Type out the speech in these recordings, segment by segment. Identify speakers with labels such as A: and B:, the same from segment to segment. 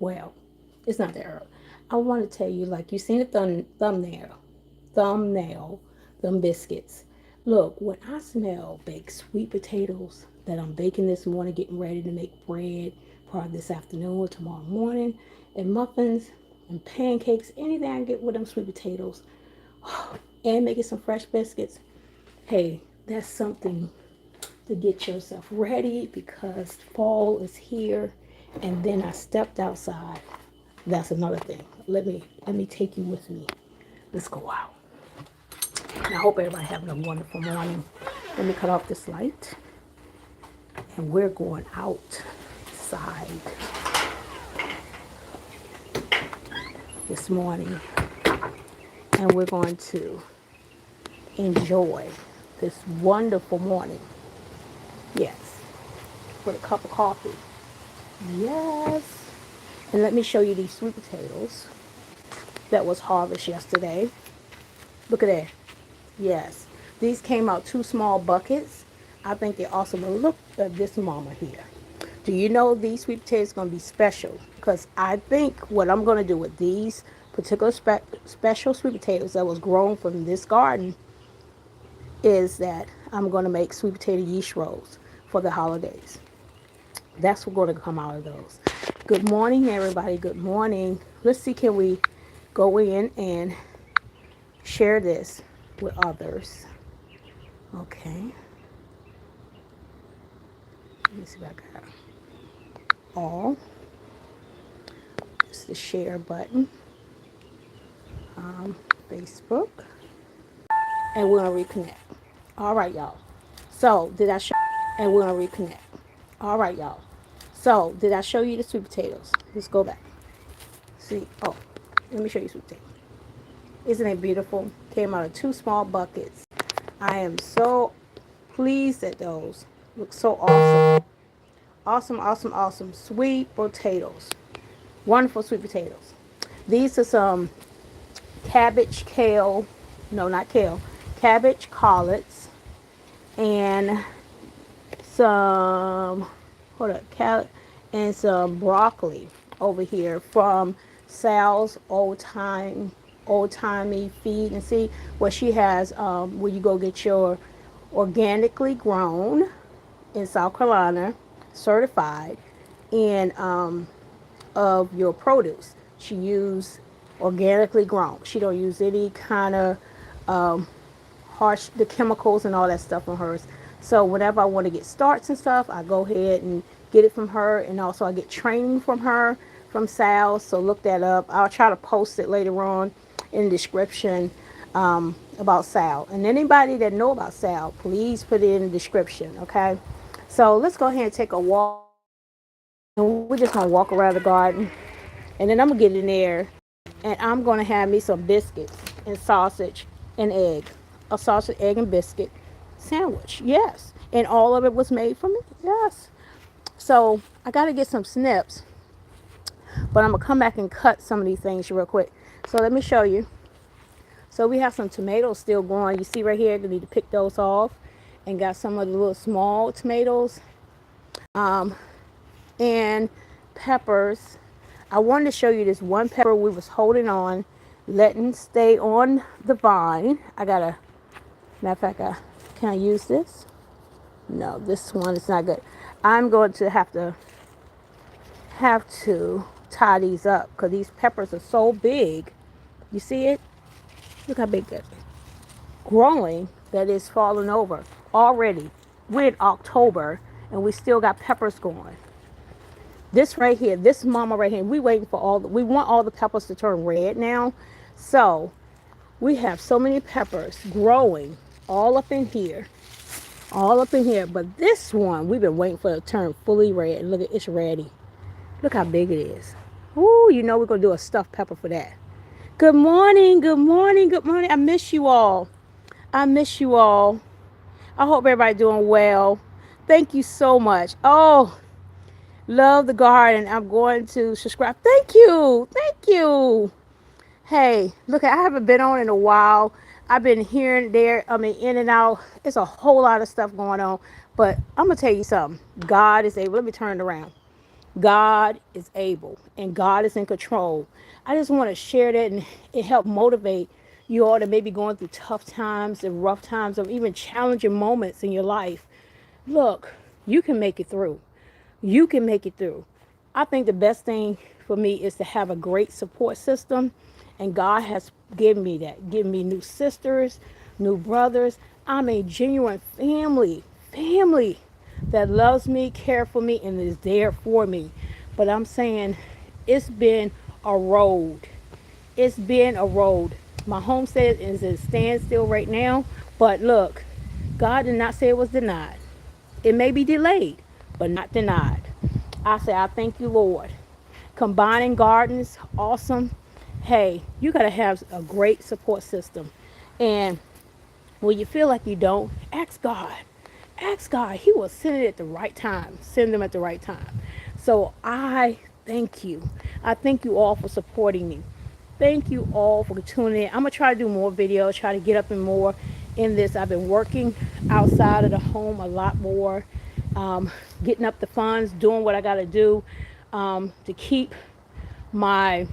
A: Well, it's not that early. I want to tell you, like you seen the thumbnail, them biscuits. Look, when I smell baked sweet potatoes that I'm baking this morning, getting ready to make bread probably this afternoon or tomorrow morning, and muffins and pancakes, anything I get with them sweet potatoes, and making some fresh biscuits. Hey, that's something to get yourself ready because fall is here. And then I stepped outside. That's another thing. Let me take you with me. Let's go out. And I hope everybody having a wonderful morning. Let me cut off this light. And we're going outside this morning. And we're going to enjoy this wonderful morning. Yes. With a cup of coffee. Yes. And let me show you these sweet potatoes that was harvested yesterday. Look at that. Yes. These came out two small buckets. I think they're awesome. But look at this mama here. Do you know these sweet potatoes are going to be special? Because I think what I'm going to do with these particular special sweet potatoes that was grown from this garden is that I'm going to make sweet potato yeast rolls for the holidays. That's what's going to come out of those. Good morning, everybody. Good morning. Let's see, can we go in and share this with others? Okay. Let me see if I got all. It's the share button. Facebook. And we're going to reconnect. All right, y'all. So, did I show? And we're going to reconnect. All right, y'all. So, did I show you the sweet potatoes? Let's go back. See? Oh, let me show you sweet potatoes. Isn't it beautiful? Came out of two small buckets. I am so pleased at those. Look so awesome. Awesome, awesome, awesome. Sweet potatoes. Wonderful sweet potatoes. These are some cabbage, kale. No, not kale. Cabbage, collards, and some, hold up, and some broccoli over here from Sal's old timey feed and see what she has, where you go get your organically grown in South Carolina, certified, and of your produce. She used organically grown. She don't use any kind of harsh the chemicals and all that stuff on hers. So whenever I want to get starts and stuff, I go ahead and get it from her, and also I get training from her from Sal. So look that up. I'll try to post it later on in the description about Sal. And anybody that know about Sal, please put it in the description. Okay. So let's go ahead and take a walk. And we're just gonna walk around the garden, and then I'm gonna get in there, and I'm gonna have me some biscuits and sausage and egg, a sausage, egg, and biscuit sandwich. Yes, and all of it was made for me. Yes. So I gotta get some snips, but I'm gonna come back and cut some of these things real quick. So let me show you. So we have some tomatoes still growing. You see right here, you need to pick those off, and got some of the little small tomatoes. And peppers. I wanted to show you this one pepper we was holding on, letting stay on the vine. I gotta, matter of fact, can I use this? No, this one is not good. I'm going to have to tie these up because these peppers are so big. You see it? Look how big that is. Growing that is falling over already. We're in October and we still got peppers going. This right here, this mama right here, we waiting for we want all the peppers to turn red now. So we have so many peppers growing all up in here, But this one, we've been waiting for it to turn fully red. Look at it's ready. Look how big it is. Ooh, you know we're gonna do a stuffed pepper for that. Good morning, good morning, good morning. I miss you all. I miss you all. I hope everybody doing well. Thank you so much. Oh, love the garden. I'm going to subscribe. Thank you. Thank you. Hey, look, I haven't been on in a while. I've been here and there. I mean, in and out. It's a whole lot of stuff going on. But I'm going to tell you something. God is able. Let me turn it around. God is able and God is in control. I just want to share that and help motivate you all that may be going through tough times and rough times or even challenging moments in your life. Look, you can make it through. You can make it through. I think the best thing for me is to have a great support system, and God has given me that. Given me new sisters, new brothers. I'm a genuine family that loves me, care for me, and is there for me. But I'm saying it's been a road. It's been a road. My homestead is at a standstill right now, but look, God did not say it was denied. It may be delayed, but not denied. I say, I thank you, Lord. Combining gardens, awesome. Hey, you got to have a great support system. And when you feel like you don't, ask God. Ask God. He will send it at the right time. Send them at the right time. So I thank you. I thank you all for supporting me. Thank you all for tuning in. I'm going to try to do more videos, try to get up and more in this. I've been working outside of the home a lot more, getting up the funds, doing what I got to do to keep my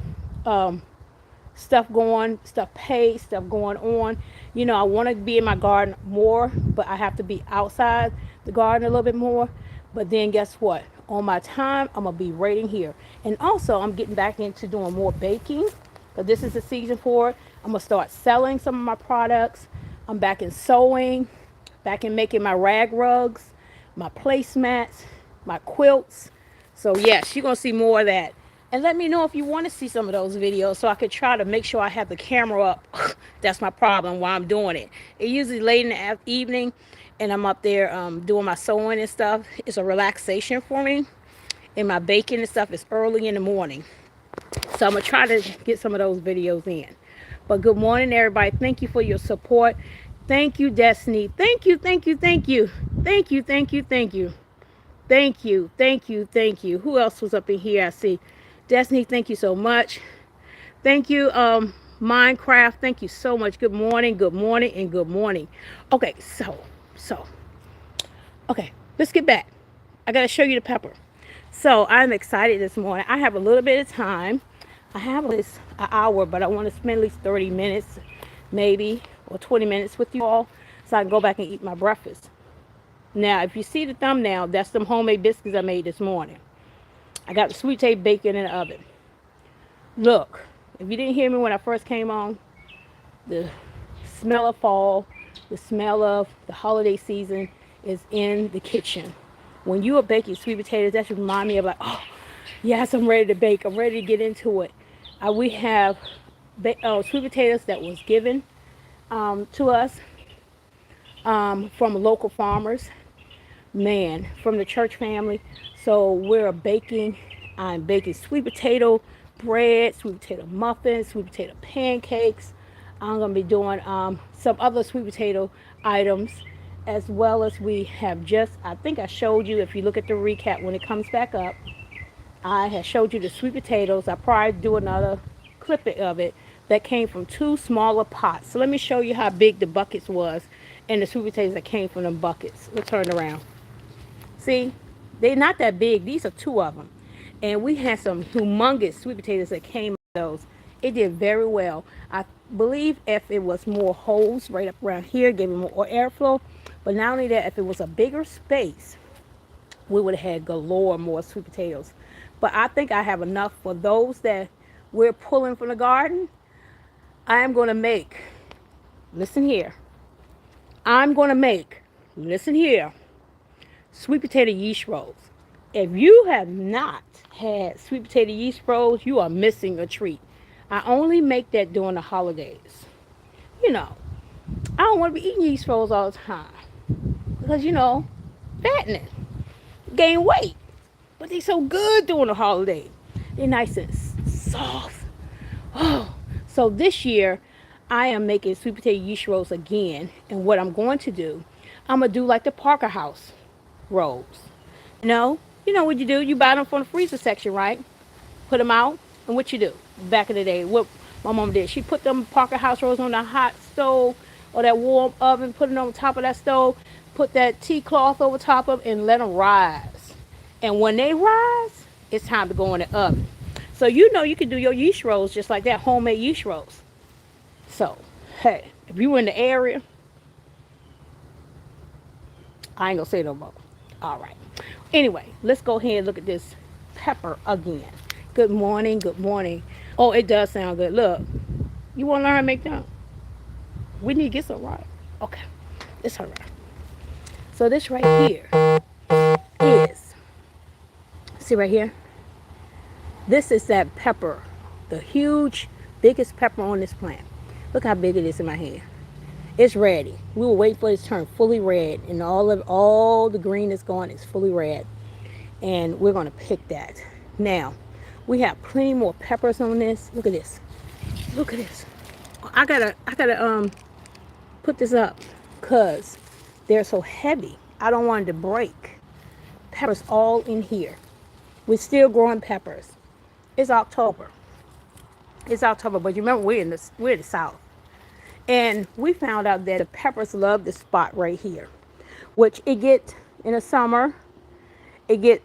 A: stuff going, stuff paid, stuff going on. You know, I want to be in my garden more, but I have to be outside the garden a little bit more. But then guess what? On my time, I'm going to be right in here. And also, I'm getting back into doing more baking. But this is the season for it. I'm going to start selling some of my products. I'm back in sewing, back in making my rag rugs, my placemats, my quilts. So yes, you're going to see more of that. And let me know if you want to see some of those videos so I could try to make sure I have the camera up. That's my problem while I'm doing it. It usually late in the evening and I'm up there doing my sewing and stuff. It's a relaxation for me. And my baking and stuff is early in the morning. So I'm going to try to get some of those videos in. But good morning, everybody. Thank you for your support. Thank you, Destiny. Thank you, thank you, thank you. Thank you, thank you, thank you. Thank you, thank you, thank you. Who else was up in here? I see. Destiny, thank you so much. Thank you, Minecraft. Thank you so much. Good morning, and good morning. Okay, so, okay, let's get back. I got to show you the pepper. So I'm excited this morning. I have a little bit of time. I have at least an hour, but I want to spend at least 30 minutes, maybe, or 20 minutes with you all so I can go back and eat my breakfast. Now, if you see the thumbnail, that's some homemade biscuits I made this morning. I got the sweet potato bacon in the oven. Look, if you didn't hear me when I first came on, the smell of fall, the smell of the holiday season is in the kitchen. When you are baking sweet potatoes, that should remind me of like, oh, yes, I'm ready to bake. I'm ready to get into it. We have sweet potatoes that was given to us from local farmers, man, from the church family. So we're baking. I'm baking sweet potato bread, sweet potato muffins, sweet potato pancakes. I'm going to be doing some other sweet potato items, as well as we have just, I think I showed you, if you look at the recap when it comes back up, I had showed you the sweet potatoes. I probably do another clip of it that came from two smaller pots. So let me show you how big the buckets was and the sweet potatoes that came from them buckets. Let's turn around. See, they're not that big. These are two of them. And we had some humongous sweet potatoes that came out of those. It did very well. I believe if it was more holes right up around here, gave it more airflow. But not only that, if it was a bigger space, we would have had galore more sweet potatoes. But I think I have enough for those that we're pulling from the garden. I am going to make, listen here, I'm going to make, listen here, sweet potato yeast rolls. If you have not had sweet potato yeast rolls, you are missing a treat. I only make that during the holidays. You know, I don't want to be eating yeast rolls all the time because, you know, fattening, gain weight. But they're so good during the holiday. They're nice and soft. Oh, so this year I am making sweet potato yeast rolls again. And what I'm going to do, I'm going to do like the Parker House rolls. You know what you do? You buy them from the freezer section, right? Put them out. And what you do? Back in the day, what my mom did, she put them Parker House rolls on the hot stove or that warm oven, put it on top of that stove, put that tea cloth over top of it, and let them rise. And when they rise, it's time to go in the oven. So you know you can do your yeast rolls just like that, homemade yeast rolls. So, hey, if you were in the area, I ain't gonna say no more. All right. Anyway, let's go ahead and look at this pepper again. Good morning, good morning. Oh, it does sound good. Look, you wanna learn how to make them? We need to get some right. Okay, it's all right. So this right here is, see right here? This is that pepper, the huge, biggest pepper on this plant. Look how big it is in my hand. It's ready. We will wait for it to turn fully red, and all the green is gone. It's fully red, and we're gonna pick that. Now, we have plenty more peppers on this. Look at this. Look at this. I gotta put this up, cause they're so heavy. I don't want it to break. Peppers all in here. We're still growing peppers. It's October. It's October, but you remember we're in the South. And we found out that the peppers love this spot right here, which it get in the summer, it get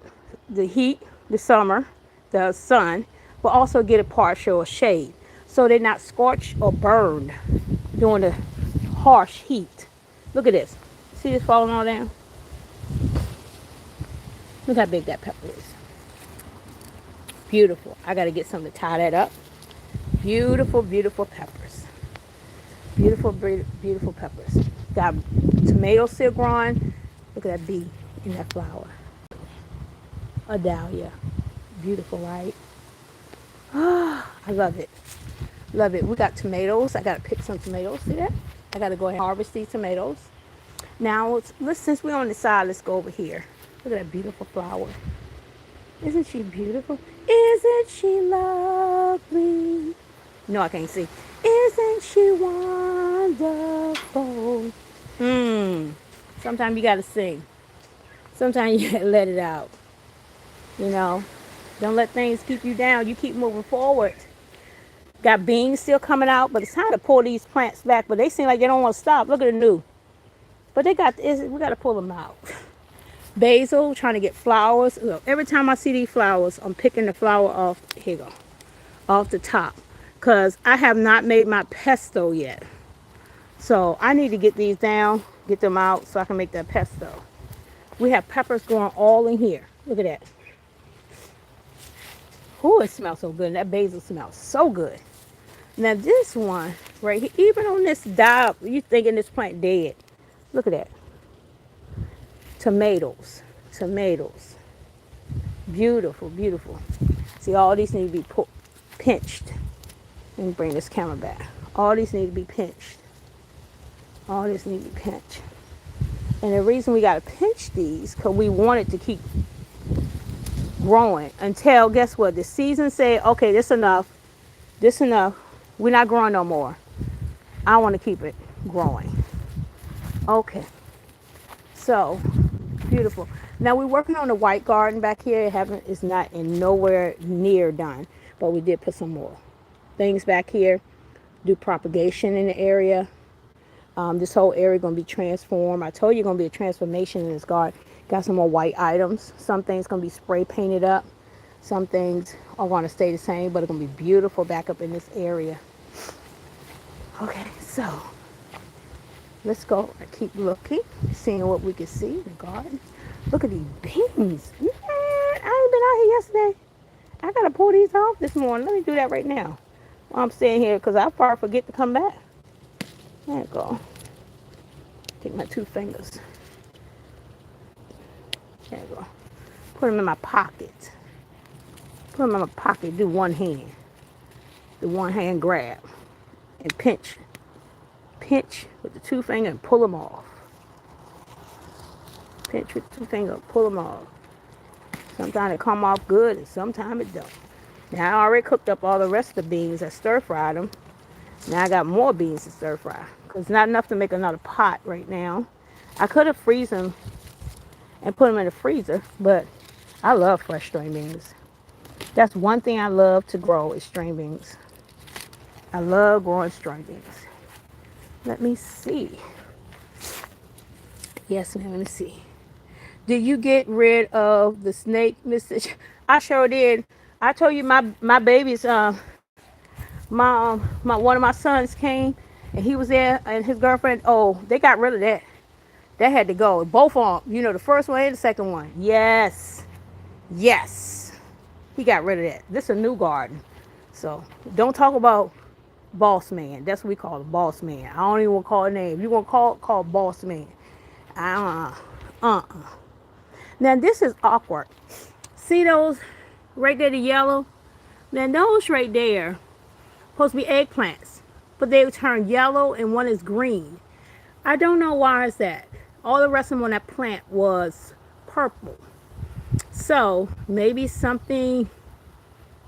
A: the heat, the summer, the sun, but also get a partial shade. So they're not scorched or burned during the harsh heat. Look at this. See this falling all down? Look how big that pepper is. Beautiful. I got to get something to tie that up. Beautiful, beautiful peppers. Beautiful, beautiful peppers. Got tomatoes still growing. Look at that bee in that flower. A dahlia. Beautiful, right? Ah, I love it. Love it. We got tomatoes. I got to pick some tomatoes. See that? I got to go ahead and harvest these tomatoes. Now, since we're on the side, let's go over here. Look at that beautiful flower. Isn't she beautiful? Isn't she lovely? No, I can't see. Isn't she wonderful? Sometimes you got to sing. Sometimes you got to let it out. You know, don't let things keep you down. You keep moving forward. Got beans still coming out, but it's time to pull these plants back. But they seem like they don't want to stop. Look at the new. But we got to pull them out. Basil, trying to get flowers. Look, every time I see these flowers, I'm picking the flower off. Here you go. Off the top. Because I have not made my pesto yet. So I need to get these down, get them out so I can make that pesto. We have peppers growing all in here. Look at that. Oh, it smells so good. That basil smells so good. Now this one right here, even on this dial, you thinking this plant dead. Look at that. Tomatoes. Tomatoes. Beautiful, beautiful. See, all these need to be pinched. Let me bring this camera back. All these need to be pinched. All this need to be pinched. And the reason we got to pinch these, because we want it to keep growing until, guess what? The season say, okay, this enough. This enough. We're not growing no more. I want to keep it growing. Okay. So, beautiful. Now we're working on the white garden back here. It's not in nowhere near done, but we did put some more things back here. Do propagation in the area. This whole area going to be transformed. I told you going to be a transformation in this garden. Got some more white items. Some things going to be spray painted up. Some things are going to stay the same, but it's going to be beautiful back up in this area. Okay, so let's go and keep looking, seeing what we can see in the garden. Look at these beans. Man, I ain't been out here yesterday. I got to pull these off this morning. Let me do that right now while I'm staying here, because I'll probably forget to come back. There you go. Take my 2 fingers. There you go. Put them in my pocket. Put them in my pocket. Do one hand. The one hand grab. And pinch. Pinch with the 2 finger and pull them off. Pinch with the 2 finger and pull them off. Sometimes it come off good and sometimes it don't. Now I already cooked up all the rest of the beans. I stir fried them. Now I got more beans to stir fry. Because not enough to make another pot right now. I could have freeze them and put them in the freezer. But I love fresh string beans. That's one thing I love to grow is string beans. I love growing string beans. Let me see. Yes, ma'am. Let me see. Did you get rid of the snake, Mr. I sure did. I told you my babies my one of my sons came and he was there and his girlfriend. Oh, they got rid of that. That had to go. Both of them. You know, the first one and the second one. Yes. Yes. He got rid of that. This is a new garden. So don't talk about boss man. That's what we call a boss man. I don't even want to call a name. You want to call boss man. Uh-uh. Now this is awkward. See those right there, the yellow? Now those right there supposed to be eggplants, but they turn yellow and one is green. I don't know why is that. All the rest of them on that plant was purple. So maybe something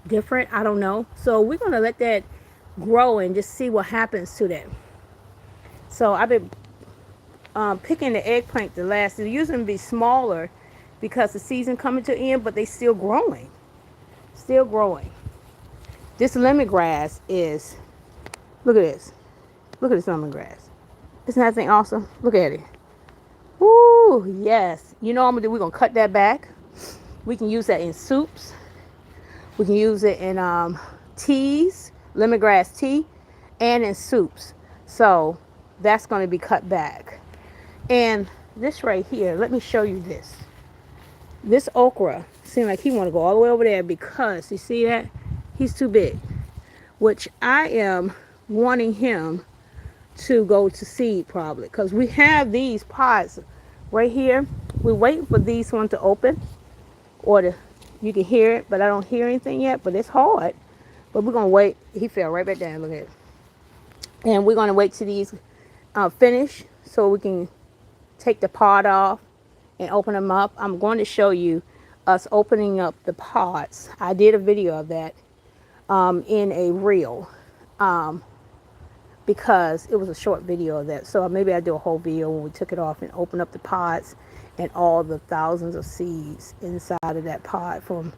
A: different. I don't know. So we're gonna let that grow and just see what happens to that. So I've been picking the eggplant the last. They're usually be smaller because the season coming to end, but they still growing. Still growing. This lemongrass is. Look at this. Look at this lemongrass. Isn't that thing awesome? Look at it. Woo, yes. You know what I'm gonna do? We're gonna cut that back. We can use that in soups. We can use it in teas, lemongrass tea, and in soups. So that's gonna be cut back. And this right here, let me show you this. This okra seems like he want to go all the way over there because you see that he's too big, which I am wanting him to go to seed probably because we have these pods right here. We're waiting for these ones to open or you can hear it, but I don't hear anything yet, but it's hard. But we're going to wait. He fell right back down. Look at it. And we're going to wait till these finish so we can take the pod off and open them up. I'm going to show you us opening up the pods. I did a video of that in a reel because it was a short video of that. So maybe I'll do a whole video when we took it off and open up the pods and all the thousands of seeds inside of that pod from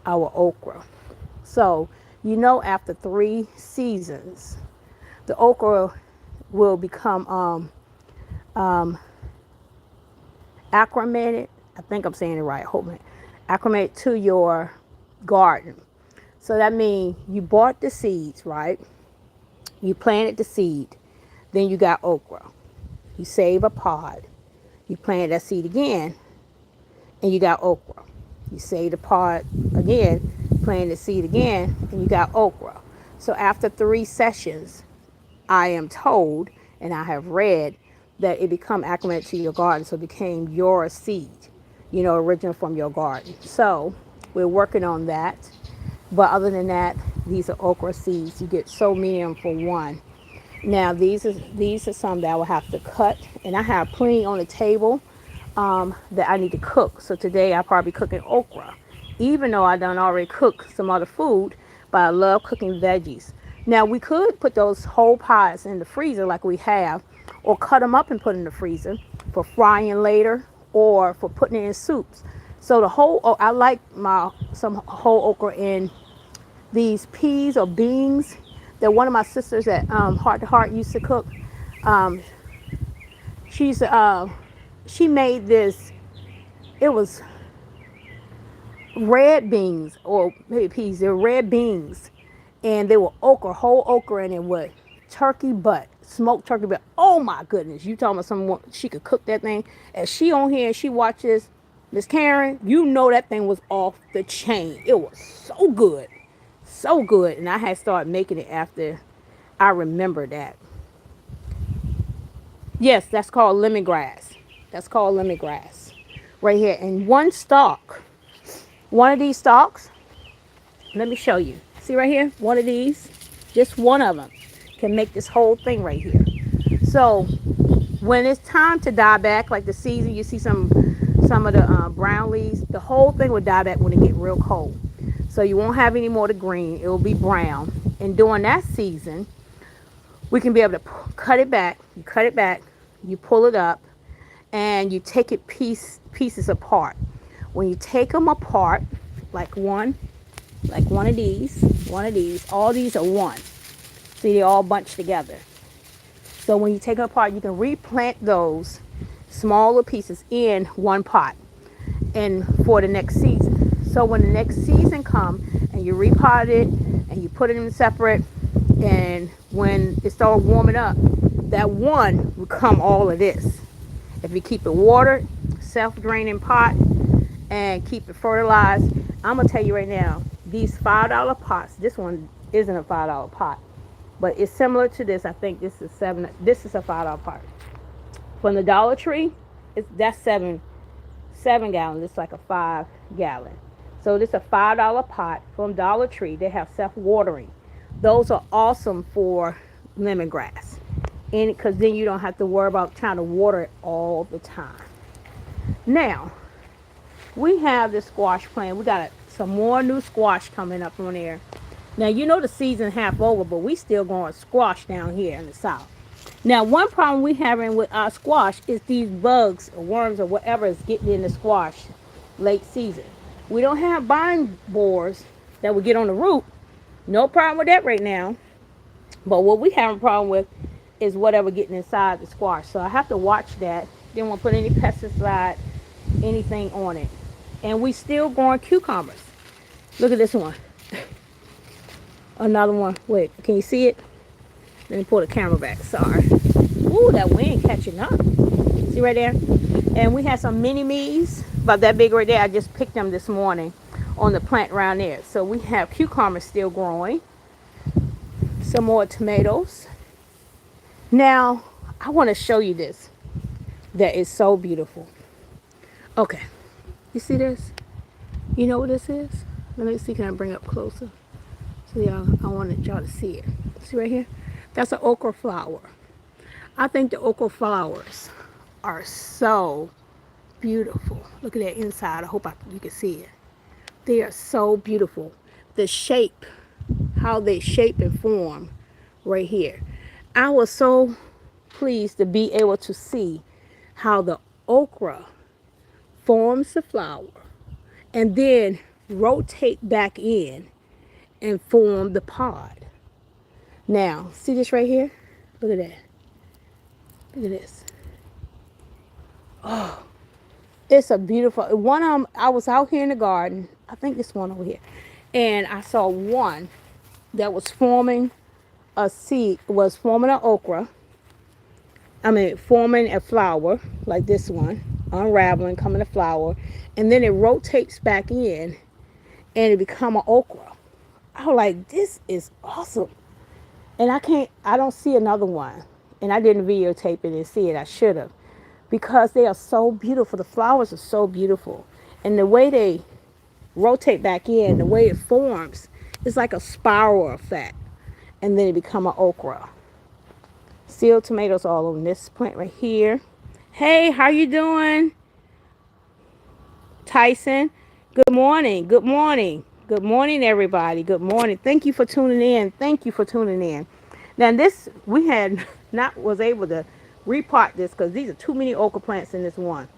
A: our okra. So, you know, after 3 seasons, the okra will become acclimated. I think I'm saying it right. Hope me. Acclimated to your garden. So that means you bought the seeds, right? You planted the seed. Then you got okra. You save a pod. You plant that seed again, and you got okra. You save the pod again, plant the seed again, and you got okra. So after 3 sessions, I am told, and I have read, that it become acclimated to your garden, so it became your seed, you know, original from your garden. So we're working on that. But other than that, these are okra seeds. You get so many of them for one. Now these are some that I will have to cut, and I have plenty on the table that I need to cook. So today I'll probably be cooking okra, even though I done already cook some other food. But I love cooking veggies. Now we could put those whole pods in the freezer like we have, or cut them up and put in the freezer for frying later, or for putting it in soups. So the whole, I like some whole okra in these peas or beans that one of my sisters at Heart to Heart used to cook. She made this. It was red beans or maybe peas. They were red beans, and they were okra, whole okra, and it was turkey butt, smoked turkey butt. Oh my goodness! You talking about someone she could cook that thing? As she on here and she watches Miss Karen, you know that thing was off the chain. It was so good. So good. And I had started making it after I remembered that. Yes, that's called lemongrass. That's called lemongrass. Right here. And one stalk. One of these stalks. Let me show you. See right here? One of these. Just one of them can make this whole thing right here. So when it's time to die back, like the season, you see some of the brown leaves, the whole thing will die back when it get real cold. So you won't have any more of the green. It will be brown. And during that season, we can be able to cut it back. You cut it back, you pull it up, and you take it pieces apart. When you take them apart, like one of these, all these are one. See, they all bunched together. So when you take it apart, you can replant those smaller pieces in one pot and for the next season. So when the next season come and you repot it and you put it in separate, and when it starts warming up, that one will come all of this. If you keep it watered, self-draining pot, and keep it fertilized, I'm gonna tell you right now, these $5 pots. This one isn't a $5 pot, but it's similar to this. I think this is seven. This is a $5 pot from the Dollar Tree. That's 7 gallons. It's like a 5 gallon. So this is a $5 pot from Dollar Tree. They have self-watering. Those are awesome for lemongrass, and because then you don't have to worry about trying to water it all the time. Now we have this squash plant. We got some more new squash coming up on there. Now you know the season half over, but we still growing squash down here in the south. Now one problem we having with our squash is these bugs or worms or whatever is getting in the squash late season. We don't have vine borers that will get on the root. No problem with that right now. But what we have a problem with is whatever getting inside the squash. So I have to watch that. Didn't want to put any pesticide, anything on it. And we still growing cucumbers. Look at this one. Another one. Wait, can you see it? Let me pull the camera back. Sorry. Ooh, that wind catching up. See right there? And we had some mini me's about that big right there. I just picked them this morning on the plant around there. So we have cucumbers still growing. Some more tomatoes. Now, I want to show you this. That is so beautiful. Okay. You see this? You know what this is? Let me see. Can I bring it up closer? So y'all, I wanted y'all to see it. See right here? That's an okra flower. I think the okra flowers are so beautiful. Look at that inside. I hope you can see it. They are so beautiful. The shape, how they shape and form right here. I was so pleased to be able to see how the okra forms the flower and then rotate back in and form the pod. Now, see this right here? Look at that. Look at this. Oh, it's a beautiful one. I was out here in the garden. I think this one over here, and I saw one that was forming a seed, was forming an okra. I mean, forming a flower like this one, unraveling, coming to flower, and then it rotates back in, and it become an okra. I was like, this is awesome, and I don't see another one, and I didn't videotape it and see it. I should have, because they are so beautiful. The flowers are so beautiful, and the way they rotate back in, the way it forms, it's like a spiral effect, and then it become an okra. Still tomatoes all on this plant right here. Hey, how you doing, Tyson? Good morning. Good morning. Good morning, everybody. Good morning. Thank you for tuning in. Thank you for tuning in. Now this we had not was able to repot this because these are too many okra plants in this one.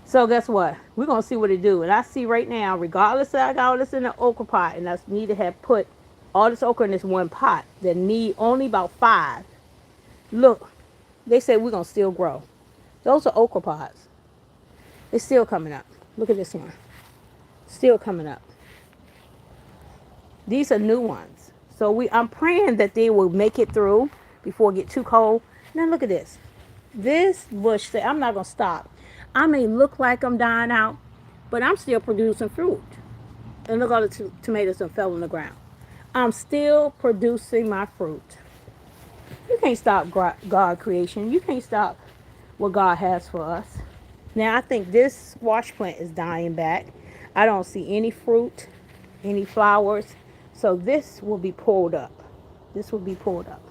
A: So guess what? We're gonna see what it do. And I see right now, regardless of I got all this in the okra pot, and I need to have put all this okra in this one pot that need only about 5. Look, they said we're gonna still grow. Those are okra pods. It's still coming up. Look at this one. Still coming up. These are new ones. So I'm praying that they will make it through before it get too cold. Now look at this. This bush said, I'm not gonna stop. I may look like I'm dying out, but I'm still producing fruit. And look, all the tomatoes that fell on the ground. I'm still producing my fruit. You can't stop God creation. You can't stop what God has for us. Now I think this squash plant is dying back. I don't see any fruit, any flowers. So this will be pulled up. This will be pulled up.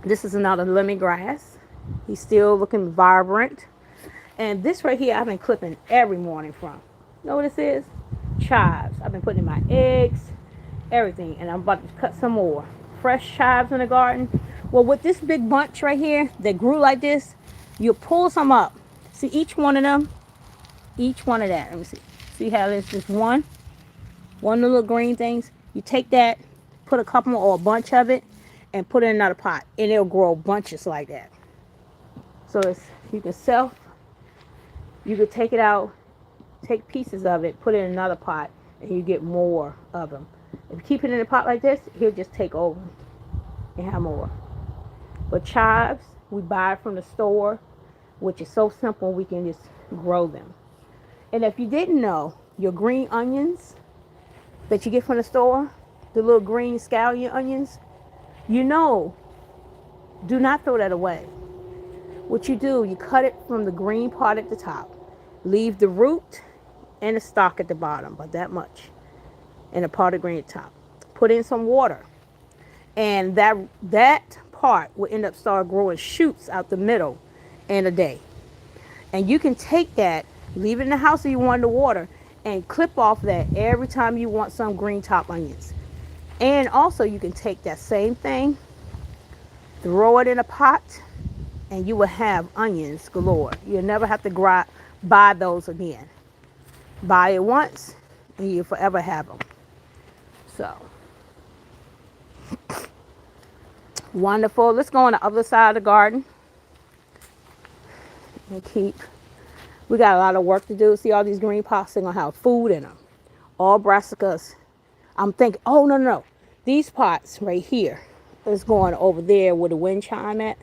A: This is another lemongrass. He's still looking vibrant. And this right here, I've been clipping every morning from. You know what this is? Chives. I've been putting in my eggs, everything. And I'm about to cut some more. Fresh chives in the garden. Well, with this big bunch right here that grew like this, you pull some up. See each one of them? Each one of that. Let me see. See how there's just one of the little green things? You take that, put a couple more or a bunch of it, and put it in another pot. And it'll grow bunches like that. So you can take it out, take pieces of it, put it in another pot, and you get more of them. If you keep it in a pot like this, he'll just take over and have more. But chives, we buy it from the store, which is so simple, we can just grow them. And if you didn't know, your green onions that you get from the store, the little green scallion onions, you know, do not throw that away. What you do, you cut it from the green part at the top, leave the root and the stalk at the bottom, but that much, and a part of green at the top. Put in some water, and that part will end up start growing shoots out the middle in a day. And you can take that, leave it in the house if you want the water, and clip off that every time you want some green top onions. And also you can take that same thing, throw it in a pot, and you will have onions galore. You'll never have to buy those again. Buy it once, and you'll forever have them. So, wonderful. Let's go on the other side of the garden and we got a lot of work to do. See all these green pots, they're going to have food in them. All brassicas. I'm thinking, oh, no, no, no. These pots right here is going over there where the wind chime at.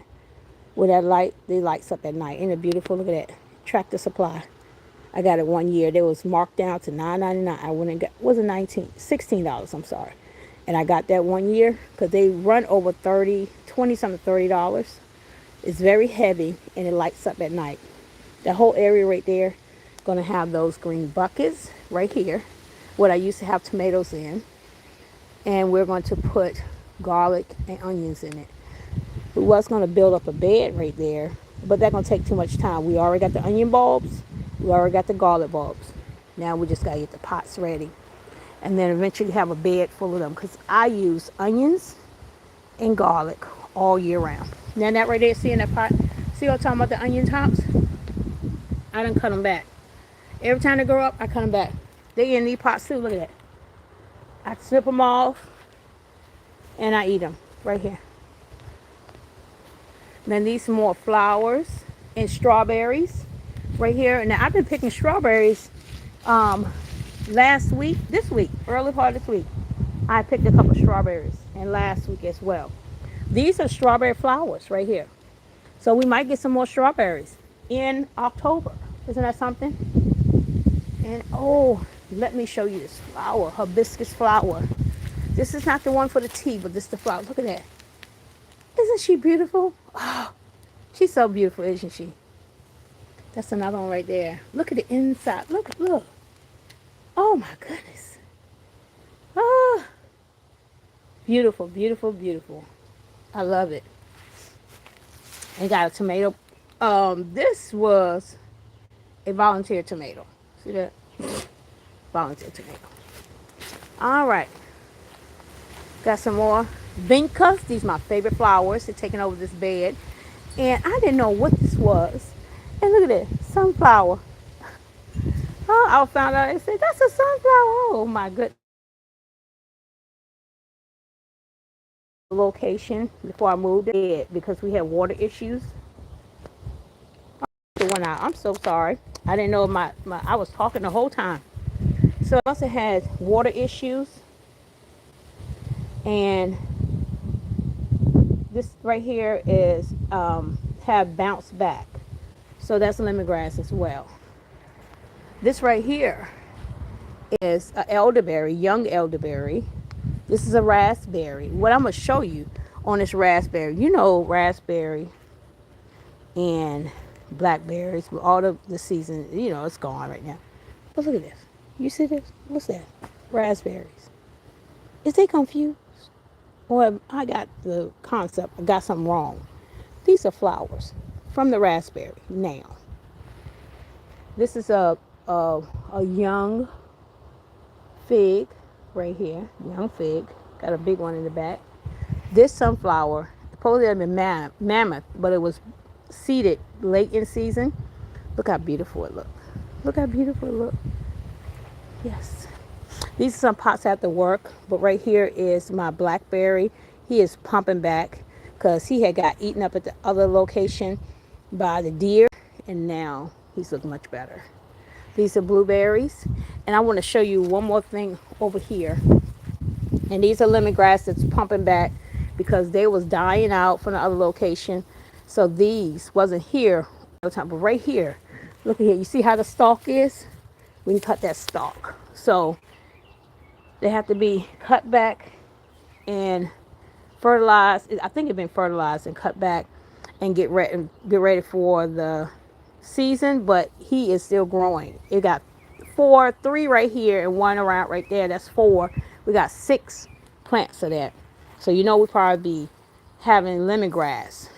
A: Where that light, they lights up at night. Isn't it beautiful? Look at that. Tractor Supply. I got it one year. They was marked down to $9.99. I went and got, wasn't $16, I'm sorry. And I got that one year because they run over 20 something, $30. It's very heavy and it lights up at night. The whole area right there, going to have those green buckets right here, what I used to have tomatoes in. And we're going to put garlic and onions in it. We was going to build up a bed right there, but that's going to take too much time. We already got the onion bulbs. We already got the garlic bulbs. Now we just got to get the pots ready. And then eventually have a bed full of them because I use onions and garlic all year round. Now that right there, see in that pot, see what I'm talking about, the onion tops? I done cut them back. Every time they grow up, I cut them back. They in these pots too, look at that. I snip them off and I eat them right here. Then these some more flowers and strawberries right here. And now I've been picking strawberries this week, early part of this week. I picked a couple strawberries and last week as well. These are strawberry flowers right here. So we might get some more strawberries in October. Isn't that something? And oh, let me show you this flower, hibiscus flower. This is not the one for the tea, but this is the flower. Look at that. Isn't she beautiful? Oh, she's so beautiful, isn't she? That's another one right there. Look at the inside. Look, look. Oh my goodness. Oh, beautiful, beautiful, beautiful. I love it. And got a tomato. This was a volunteer tomato. See that? Volunteer tomato. All right. Got some more vincas. These are my favorite flowers. They're taking over this bed. And I didn't know what this was. And look at it. Sunflower. Oh, I found out. It said, that's a sunflower. Oh, my goodness. Location before I moved it because we had water issues. It went out. I'm so sorry. I didn't know I was talking the whole time. So I also had water issues. And this right here is have bounced back. So that's lemongrass as well. This right here is an elderberry, young elderberry. This is a raspberry. What I'm going to show you on this raspberry, you know, raspberry and blackberries, with all the season, you know, it's gone right now. But look at this. You see this? What's that? Raspberries. Is they confused? Or I got the concept, I got something wrong. These are flowers from the raspberry now. This is a young fig right here. Young fig. Got a big one in the back. This sunflower, supposedly had been mammoth, but it was seeded late in season. Look how beautiful it looked. Look how beautiful it looked. Yes. These are some pots at the work, but right here is my blackberry. He is pumping back because he had got eaten up at the other location by the deer, and now he's looking much better. These are blueberries. And I want to show you one more thing over here. And these are lemongrass that's pumping back because they was dying out from the other location. So these wasn't here all the time, but right here, look at here. You see how the stalk is? We can cut that stalk. So they have to be cut back and fertilized. I think it's been fertilized and cut back and get ready for the season. But he is still growing. It got three right here and one around right there. That's four. We got 6 plants of that. So we probably be having lemongrass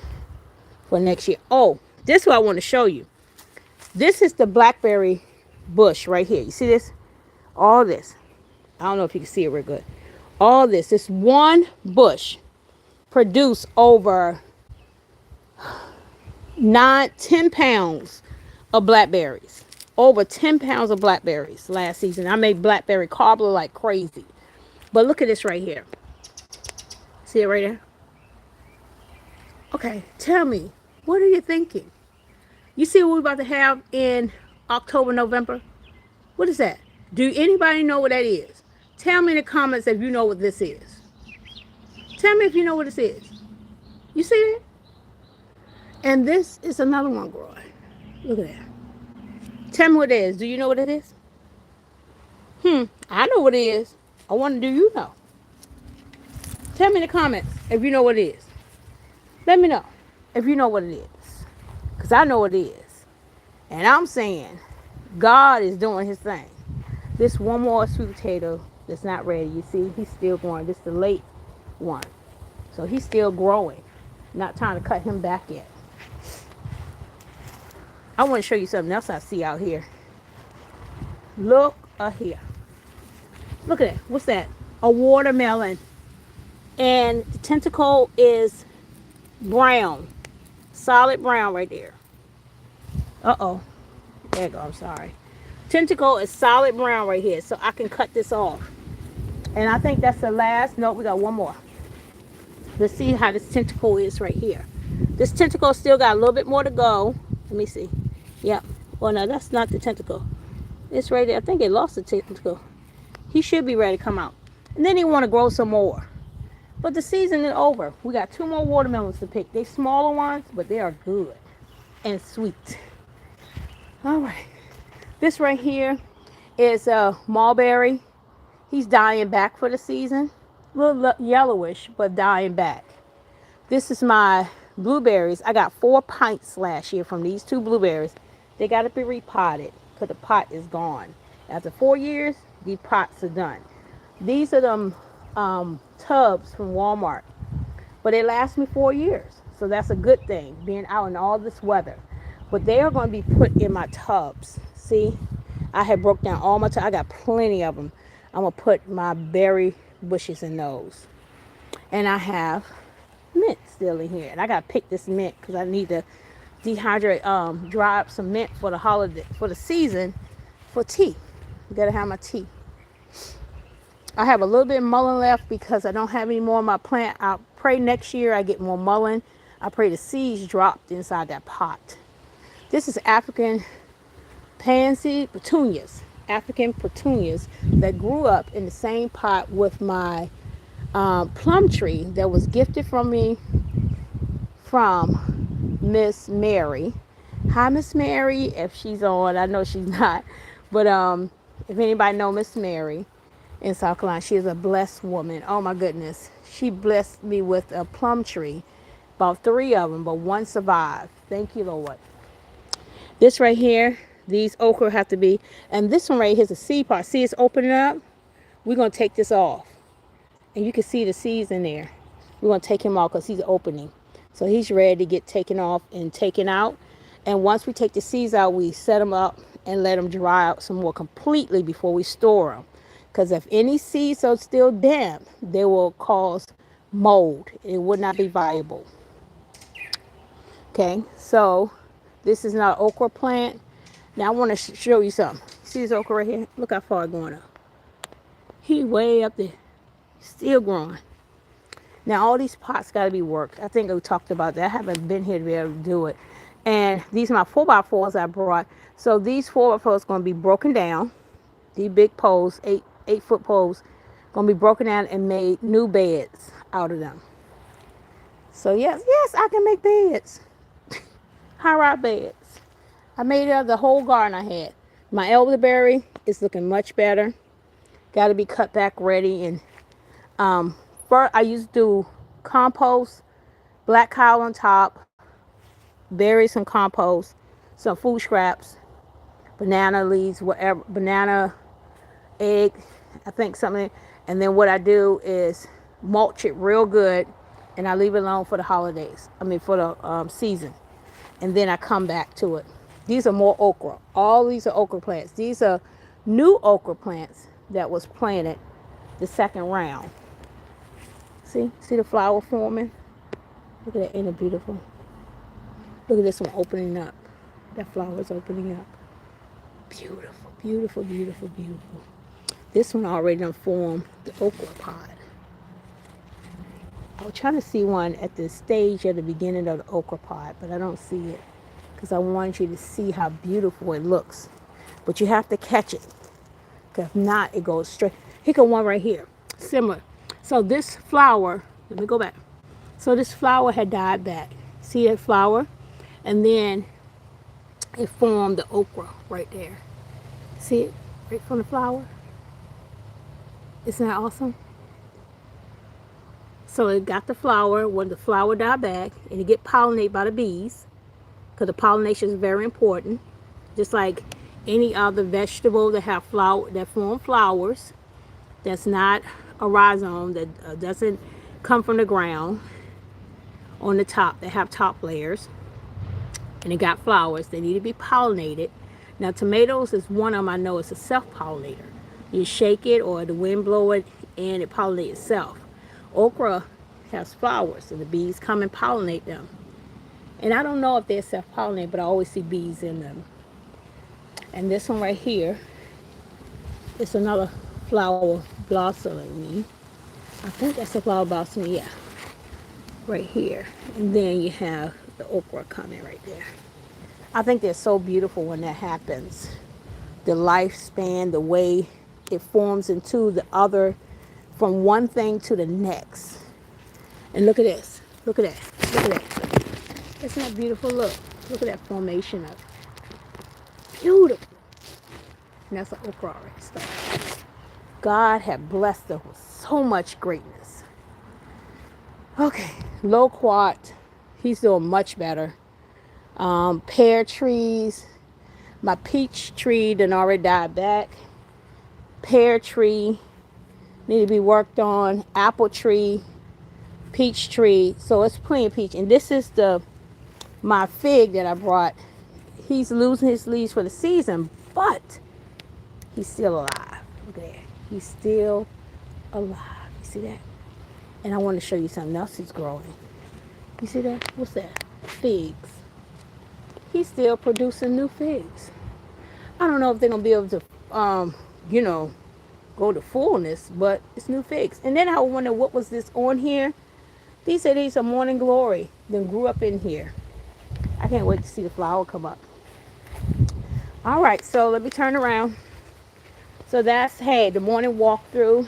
A: for next year. Oh, this is what I want to show you. This is the blackberry bush right here. You see this? All this. I don't know if you can see it real good. All this one bush produced over 10 pounds of blackberries. Over 10 pounds of blackberries last season. I made blackberry cobbler like crazy. But look at this right here. See it right there? Okay, tell me, what are you thinking? You see what we're about to have in October, November? What is that? Do anybody know what that is? Tell me in the comments if you know what this is. Tell me if you know what this is. You see that? And this is another one growing. Look at that. Tell me what it is. Do you know what it is? I know what it is. I wonder, do you know? Tell me in the comments if you know what it is. Let me know if you know what it is. Because I know what it is. And I'm saying God is doing his thing. This one more sweet potato that's not ready. You see, he's still growing. This is the late one. So he's still growing. Not time to cut him back yet. I want to show you something else I see out here. Look here. Look at that. What's that? A watermelon. And the tentacle is brown. Solid brown right there. Uh-oh. There you go. I'm sorry. Tentacle is solid brown right here. So I can cut this off. And I think that's the last. No, we got one more. Let's see how this tentacle is right here. This tentacle still got a little bit more to go. Let me see. Yep. Well, no, that's not the tentacle. It's right there. I think it lost the tentacle. He should be ready to come out. And then he want to grow some more. But the season is over. We got 2 more watermelons to pick. They smaller ones, but they are good and sweet. All right. This right here is a mulberry. He's dying back for the season. A little yellowish, but dying back. This is my blueberries. I got 4 pints last year from these 2 blueberries. They got to be repotted because the pot is gone. After 4 years, these pots are done. These are them tubs from Walmart. But they last me 4 years. So that's a good thing, being out in all this weather. But they are going to be put in my tubs. See? I had broke down all my tubs. I got plenty of them. I'm going to put my berry bushes in those. And I have mint still in here. And I got to pick this mint because I need to dehydrate, dry up some mint for the holiday, for the season, for tea. Got to have my tea. I have a little bit of mullein left because I don't have any more in my plant. I pray next year I get more mullein. I pray the seeds dropped inside that pot. This is African pansy petunias. African petunias that grew up in the same pot with my plum tree that was gifted from me from Miss Mary. Hi, Miss Mary, if she's on. I know she's not. But if anybody know Miss Mary in South Carolina, she is a blessed woman. Oh, my goodness. She blessed me with a plum tree. About 3 of them, but 1 survived. Thank you, Lord. This right here, these okra have to be, and this one right here is a seed pod. See, it's opening up. We're going to take this off. And you can see the seeds in there. We're going to take him off because he's opening. So he's ready to get taken off and taken out. And once we take the seeds out, we set them up and let them dry out some more completely before we store them. Because if any seeds are still damp, they will cause mold. It would not be viable. Okay, so this is not an okra plant. Now I want to show you something. See this okra right here? Look how far it's going up. He way up there. Still growing. Now all these pots got to be worked. I think we talked about that. I haven't been here to be able to do it. And these are my 4x4s I brought. So these 4x4s are going to be broken down. These big poles, 8 foot poles, going to be broken down and made new beds out of them. So yes, I can make beds. High rise beds. I made it out of the whole garden I had. My elderberry is looking much better. Got to be cut back ready. And first I used to do compost, black cow on top, bury some compost, some food scraps, banana leaves, whatever, banana, egg, I think something. And then what I do is mulch it real good, and I leave it alone for the holidays. I mean for the season, and then I come back to it. These are more okra. All these are okra plants. These are new okra plants that was planted the second round. See the flower forming? Look at that, ain't it beautiful? Look at this one opening up. That flower is opening up. Beautiful, beautiful, beautiful, beautiful. This one already done formed the okra pod. I was trying to see one at the stage at the beginning of the okra pod, but I don't see it because I wanted you to see how beautiful it looks. But you have to catch it, because if not, it goes straight. Here got one right here, similar. So this flower, let me go back. So this flower had died back. See that flower? And then it formed the okra right there. See it? Right from the flower? Isn't that awesome? So it got the flower. When the flower died back, and it get pollinated by the bees, because the pollination is very important. Just like any other vegetable that have flower, that form flowers, that's not a rhizome, that doesn't come from the ground on the top. They have top layers, and it got flowers. They need to be pollinated. Now tomatoes is one of them. I know it's a self-pollinator. You shake it or the wind blow it and it pollinates itself. Okra has flowers, and the bees come and pollinate them. And I don't know if they're self-pollinated, but I always see bees in them. And this one right here is another flower blossoming. I think that's a flower blossoming, yeah. Right here. And then you have the okra coming right there. I think they're so beautiful when that happens. The lifespan, the way it forms into the other, from one thing to the next. And look at this. Look at that. Look at that. Isn't that beautiful? Look at that formation of it. Beautiful. And that's an okra already started. God had blessed us with so much greatness. Okay, loquat, he's doing much better. Pear trees, my peach tree done already died back. Pear tree need to be worked on. Apple tree, peach tree. So it's plenty of peach. And this is my fig that I brought. He's losing his leaves for the season, but he's still alive. Look at that. He's still alive. You see that? And I want to show you something else he's growing. You see that? What's that? Figs. He's still producing new figs. I don't know if they're going to be able to, go to fullness, but it's new figs. And then I wonder what was this on here. These are morning glory. Then grew up in here. I can't wait to see the flower come up. All right, so let me turn around. So that's, hey, the morning walkthrough.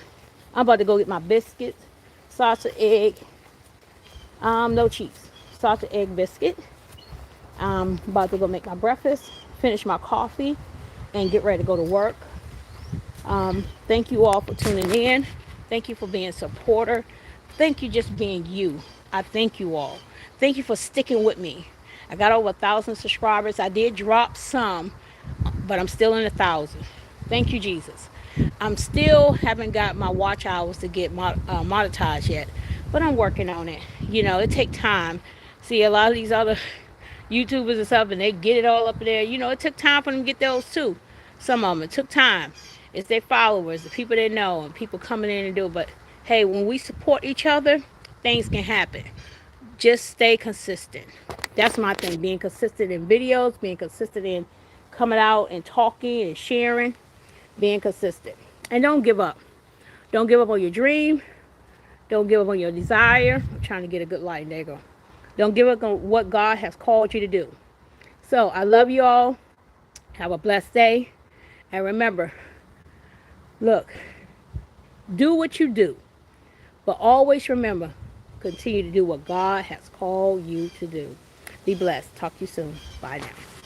A: I'm about to go get my biscuits, sausage, egg, no cheese, sausage, egg, biscuit. I'm about to go make my breakfast, finish my coffee, and get ready to go to work. Thank you all for tuning in. Thank you for being a supporter. Thank you just being you. I thank you all. Thank you for sticking with me. I got over 1,000 subscribers. I did drop some, but I'm still in 1,000. Thank you, Jesus. I'm still haven't got my watch hours to get monetized yet, but I'm working on it. It takes time. See, a lot of these other YouTubers and stuff, and they get it all up there. It took time for them to get those too. Some of them, it took time. It's their followers, the people they know, and people coming in and do it. But hey, when we support each other, things can happen. Just stay consistent. That's my thing, being consistent in videos, being consistent in coming out and talking and sharing, being consistent. And don't give up. Don't give up on your dream. Don't give up on your desire. I'm trying to get a good light. There you go. Don't give up on what God has called you to do. So I love you all. Have a blessed day. And remember, look, do what you do. But always remember, continue to do what God has called you to do. Be blessed. Talk to you soon. Bye now.